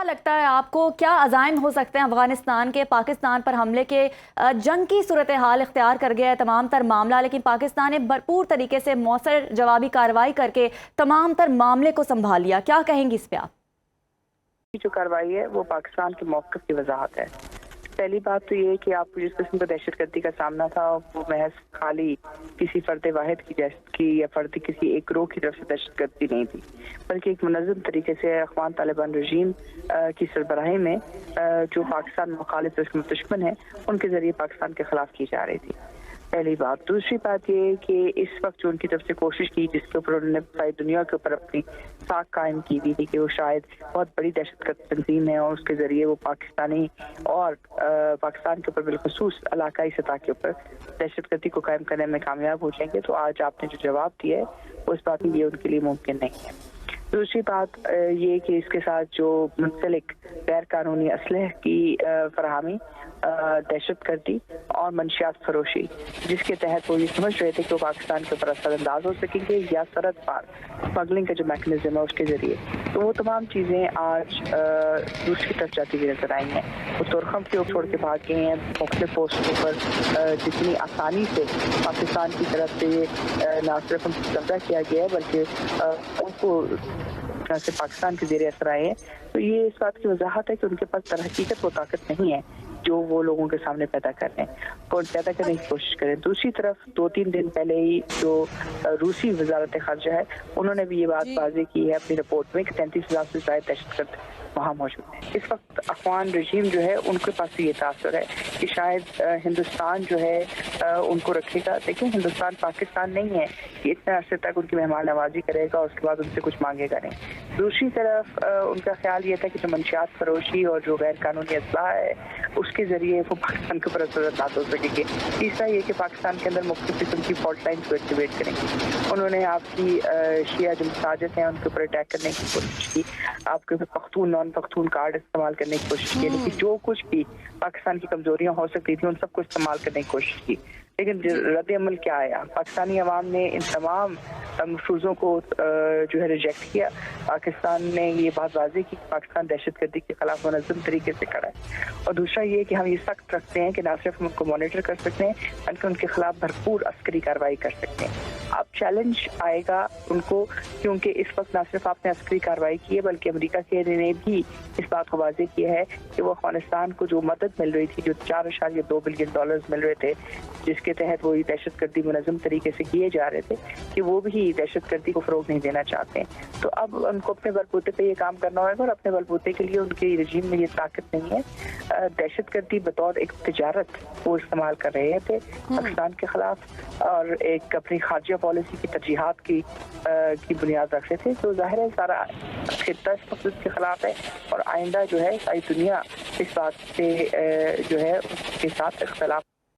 लगता है आपको, क्या अज़ाइम हो सकते हैं अफगानिस्तान के पाकिस्तान पर हमले के? जंग की सूरत हाल इख्तियार कर गया है तमाम तर मामला, लेकिन पाकिस्तान ने भरपूर तरीके से मौसर जवाबी कार्रवाई करके तमाम तर मामले को संभाल लिया। क्या कहेंगी इस पे आप? जो कार्रवाई है वो पाकिस्तान के मौक़िफ़ की वजाहत है। पहली बात तो ये है कि आपको जिस किस्म का दहशतगर्दी का सामना था वो महज खाली किसी फर्द वाहिद की या फर्द किसी एक ग्रोह की तरफ से दहशतगर्दी नहीं थी, बल्कि एक मुनज़्ज़म तरीके से अफ़गान तालिबान रजीम की सरबराही में जो पाकिस्तान मुखालिफ दुश्मन है उनके ज़रिए पाकिस्तान के ख़िलाफ़ की जा रही थी। पहली बात। दूसरी बात ये कि इस वक्त जो उनकी तरफ से कोशिश की जिसके ऊपर उन्होंने सारी दुनिया के ऊपर अपनी साख कायम की हुई थी कि वो शायद बहुत बड़ी दहशतगर्द तंजीम है और उसके ज़रिए वो पाकिस्तानी और पाकिस्तान के ऊपर बिलखुसूस इलाकाई सतह के ऊपर दहशतगर्दी को कायम करने में कामयाब हो जाएंगे, तो आज आपने जो जवाब दिया है उस बात में ये उनके लिए मुमकिन नहीं है। दूसरी बात ये कि इसके साथ जो मुंसलिक गैर कानूनी असलह की फराहमी, दहशतगर्दी और मंशियात फरोशी, जिसके तहत वो ये समझ रहे थे कि वो पाकिस्तान के ऊपर असरअंदाज हो सकेंगे या सरहद पार स्मगलिंग का जो मैकेनिज्म है उसके ज़रिए, तो वो तमाम चीज़ें आज दूसरी तरफ जाती हुई नजर आई हैं। वो तुरखम की ओर छोड़ के भाग गए हैं। मुख्तलिफ पोस्टों पर जितनी आसानी से पाकिस्तान की तरफ से ना सिर्फ उनको कब्जा किया गया है बल्कि उनको से पाकिस्तान के ज़रिए असर आए हैं, तो ये इस बात की वजाहत है कि उनके पास दर हकीकत वो ताकत नहीं है जो वो लोगों के सामने पैदा कर रहे हैं और पैदा करने की कोशिश करें। दूसरी तरफ 2-3 दिन पहले ही जो रूसी वजारत ख़ारजा है उन्होंने भी ये बात वाज़ेह की है अपनी रिपोर्ट में कि 33,000 से ज़्यादा दहशतगर्द वहाँ मौजूद है। इस वक्त अफगान रजीम जो है उनके पास ये तासर है कि शायद हिंदुस्तान जो है उनको रखेगा, लेकिन हिंदुस्तान पाकिस्तान नहीं है कि इतने अरसे तक उनकी मेहमान नवाजी करेगा और उसके बाद उनसे कुछ मांगेगा नहीं। दूसरी तरफ उनका ख्याल ये था कि जो मंशियात फरोशी और जो गैर कानूनी असलाह है उसके ज़रिए वो पाकिस्तान के ऊपर असरअंदाज हो सकेंगे। तीसरा ये कि पाकिस्तान के अंदर मुख्तलिफ किस्म की फॉल्ट लाइन्स को एक्टिवेट करेंगे। उन्होंने आपकी शिया जो मसाजिद हैं उनके ऊपर अटैक करने की कोशिश की, आपके ऊपर पख्तून नॉन पख्तून कार्ड इस्तेमाल करने की कोशिश की, लेकिन जो कुछ भी पाकिस्तान की कमजोरियां हो सकती थी उन सबको इस्तेमाल करने की कोशिश की, लेकिन रद्द अमल क्या आया? पाकिस्तानी अवाम ने इन तमाम मफरूज़ों को जो है रिजेक्ट किया। पाकिस्तान ने ये बात वाज़ेह की कि पाकिस्तान दहशतगर्दी के खिलाफ मुनज़्ज़म तरीके से खड़ा है। और दूसरा ये कि हम ये सख्त रखते हैं कि न सिर्फ हम उनको मॉनिटर कर सकते हैं बल्कि उनके खिलाफ भरपूर अस्करी कार्रवाई कर सकते हैं। अब चैलेंज आएगा उनको, क्योंकि इस वक्त न सिर्फ आपने अस्करी कार्रवाई की है बल्कि अमेरिका के ने भी इस बात को वाज़ेह किया है कि वो अफगानिस्तान को जो मदद मिल रही थी, जो $4.2 बिलियन मिल रहे थे, जिसके तहत वो दहशतगर्दी मुनज़्ज़म तरीके से किए जा रहे थे, कि वो भी दहशतगर्दी को फ़रोग़ नहीं देना चाहते हैं। तो अब उनको अपने बलबूते पे ये काम करना होगा और अपने बलबूते के लिए उनके रजीम में ये ताकत नहीं है। दहशतगर्दी बतौर एक तिजारत वो इस्तेमाल कर रहे थे पाकिस्तान के खिलाफ और एक अपनी खारजिया पॉलिसी की तरजीहात की बुनियाद रख रहे थे। तो ज़ाहिर है सारा खित्ता इस मकसद के खिलाफ है और आइंदा जो है सारी दुनिया इस बात से जो है उसके साथ इख्तलाफ